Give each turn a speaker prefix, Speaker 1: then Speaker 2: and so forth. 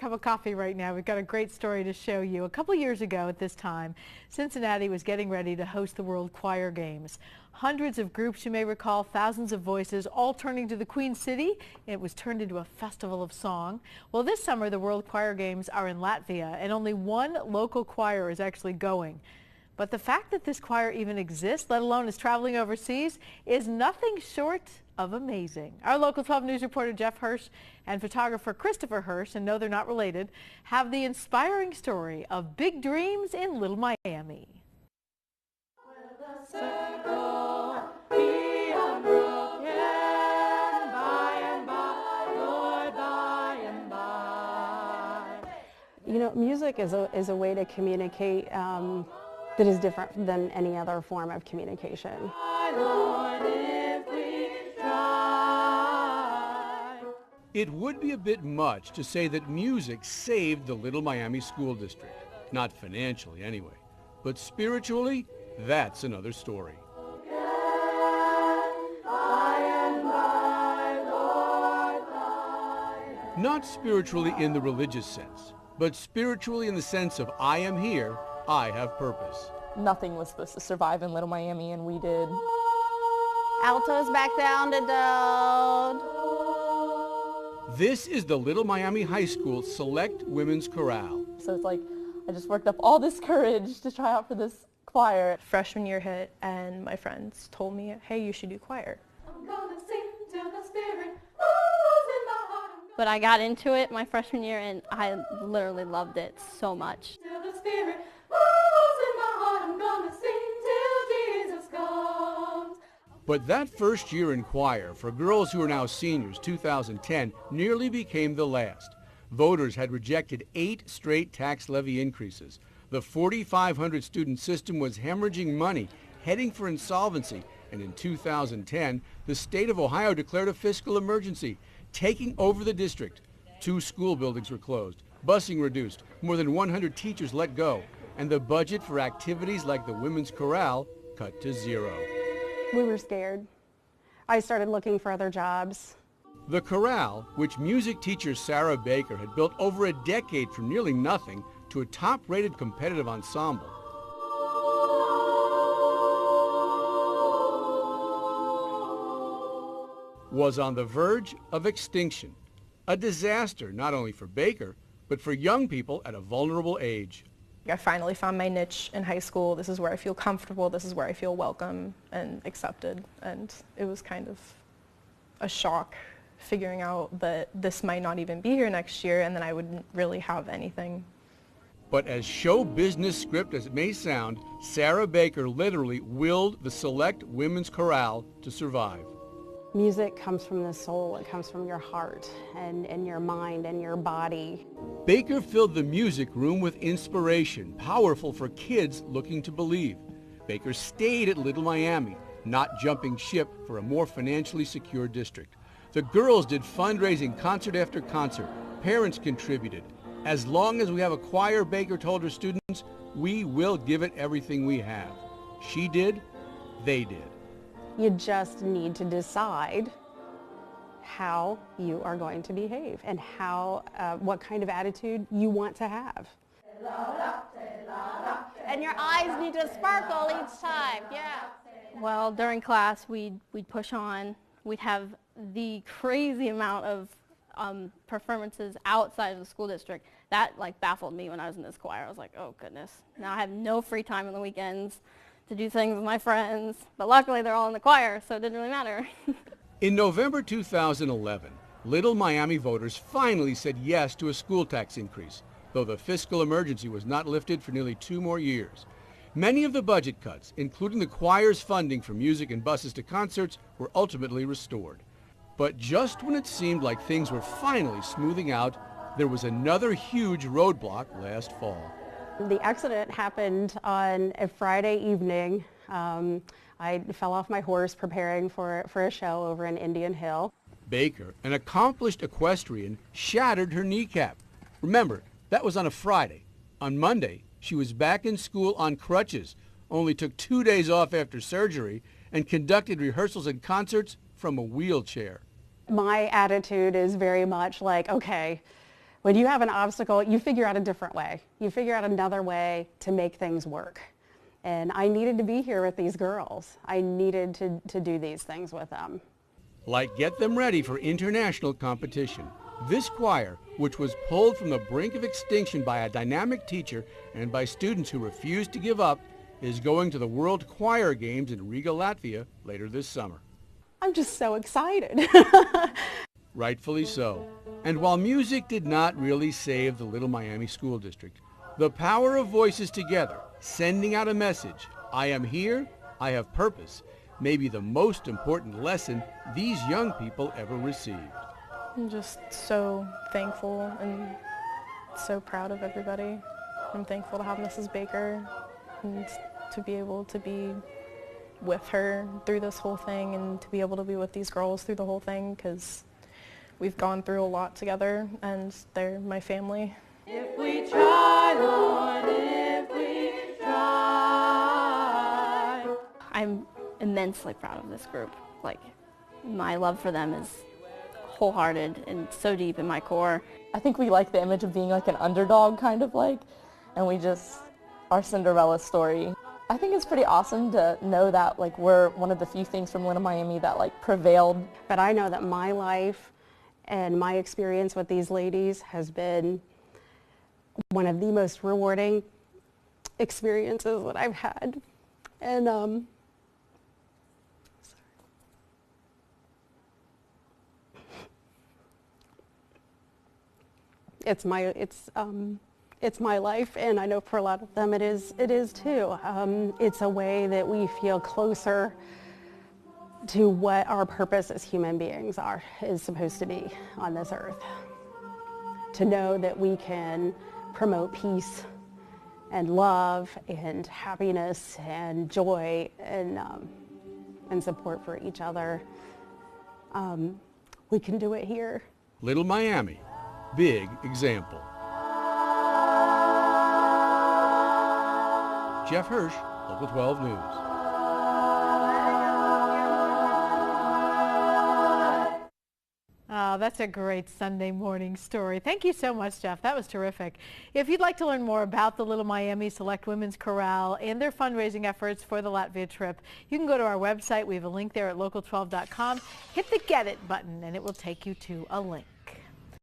Speaker 1: cup of coffee right now. We've got a great story to show you. A couple years ago at this time, Cincinnati was getting ready to host the World Choir Games. Hundreds of groups, you may recall, thousands of voices, all turning to the Queen City. It was turned into a festival of song. Well, this summer the World Choir Games are in Latvia, and only one local choir is actually going. But the fact that this choir even exists, let alone is traveling overseas, is nothing short of amazing. Our local 12 News reporter Jeff Hirsh and photographer Christopher Hirsh, and no, they're not related, have the inspiring story of big dreams in Little Miami.
Speaker 2: You know, music is a way to communicate that is different than any other form of communication.
Speaker 3: It would be a bit much to say that music saved the Little Miami School District. Not financially, anyway. But spiritually, that's another story. Not spiritually in the religious sense, but spiritually in the sense of I am here, I have purpose.
Speaker 4: Nothing was supposed to survive in Little Miami, and we did.
Speaker 2: Altos back down to do.
Speaker 3: This is the Little Miami High School Select Women's Chorale.
Speaker 4: So it's like I just worked up all this courage to try out for this choir.
Speaker 5: Freshman year hit, and my friends told me, hey, you should do choir. I'm gonna sing till the spirit moves in my heart.
Speaker 6: But I got into it my freshman year, and I literally loved it so much.
Speaker 5: Till the spirit moves in my heart, I'm gonna sing till Jesus comes.
Speaker 3: But that first year in choir for girls who are now seniors, 2010, nearly became the last. Voters had rejected 8 straight tax levy increases. The 4,500 student system was hemorrhaging money, heading for insolvency, and in 2010, the state of Ohio declared a fiscal emergency, taking over the district. 2 school buildings were closed, busing reduced, more than 100 teachers let go, and the budget for activities like the Women's Chorale cut to 0.
Speaker 2: We were scared. I started looking for other jobs.
Speaker 3: The chorale, which music teacher Sarah Baker had built over a decade from nearly nothing to a top-rated competitive ensemble, was on the verge of extinction. A disaster not only for Baker, but for young people at a vulnerable age.
Speaker 5: I finally found my niche in high school. This is where I feel comfortable. This is where I feel welcome and accepted. And it was kind of a shock figuring out that this might not even be here next year, and then I wouldn't really have anything.
Speaker 3: But as show business script as it may sound, Sarah Baker literally willed the Select Women's Chorale to survive.
Speaker 2: Music comes from the soul. It comes from your heart and your mind and your body.
Speaker 3: Baker filled the music room with inspiration, powerful for kids looking to believe. Baker stayed at Little Miami, not jumping ship for a more financially secure district. The girls did fundraising concert after concert. Parents contributed. As long as we have a choir, Baker told her students, we will give it everything we have. She did, they did.
Speaker 2: You just need to decide how you are going to behave and what kind of attitude you want to have.
Speaker 6: And your eyes need to sparkle each time, yeah. Well, during class, we'd push on. We'd have the crazy amount of performances outside of the school district. That baffled me when I was in this choir. I was like, oh goodness, now I have no free time on the weekends to do things with my friends, but luckily they're all in the choir, so it didn't really matter.
Speaker 3: In November 2011, Little Miami voters finally said yes to a school tax increase, though the fiscal emergency was not lifted for nearly 2 more years. Many of the budget cuts, including the choir's funding for music and buses to concerts, were ultimately restored. But just when it seemed like things were finally smoothing out, there was another huge roadblock last fall.
Speaker 2: The accident happened on a Friday evening. I fell off my horse preparing for a show over in Indian Hill.
Speaker 3: Baker, an accomplished equestrian, shattered her kneecap. Remember, that was on a Friday. On Monday, she was back in school on crutches, only took 2 days off after surgery, and conducted rehearsals and concerts from a wheelchair.
Speaker 2: My attitude is very much like, okay, When you have an obstacle, you figure out a different way. You figure out another way to make things work. And I needed to be here with these girls. I needed to do these things with them.
Speaker 3: Like get them ready for international competition. This choir, which was pulled from the brink of extinction by a dynamic teacher and by students who refused to give up, is going to the World Choir Games in Riga, Latvia later this summer.
Speaker 2: I'm just so excited.
Speaker 3: Rightfully so. And while music did not really save the Little Miami School District, the power of voices together, sending out a message, I am here, I have purpose, may be the most important lesson these young people ever received.
Speaker 5: I'm just so thankful and so proud of everybody. I'm thankful to have Mrs. Baker and to be able to be with her through this whole thing and to be able to be with these girls through the whole thing, because we've gone through a lot together and they're my family.
Speaker 4: If we try, Lord, if we try.
Speaker 6: I'm immensely proud of this group. Like, my love for them is wholehearted and so deep in my core.
Speaker 4: I think we like the image of being like an underdog, kind of like, and we just, our Cinderella story. I think it's pretty awesome to know that like we're one of the few things from Little Miami that like prevailed.
Speaker 2: But I know that my life and my experience with these ladies has been one of the most rewarding experiences that I've had. And it's my life, and I know for a lot of them it is too. It's a way that we feel closer to what our purpose as human beings is supposed to be on this earth. To know that we can promote peace and love and happiness and joy and support for each other. We can do it here.
Speaker 3: Little Miami, big example. Jeff Hirsh, Local 12 News.
Speaker 1: Oh, that's a great Sunday morning story. Thank you so much, Jeff. That was terrific. If you'd like to learn more about the Little Miami Select Women's Chorale and their fundraising efforts for the Latvia trip, you can go to our website. We have a link there at local12.com. Hit the Get It button, and it will take you to a link.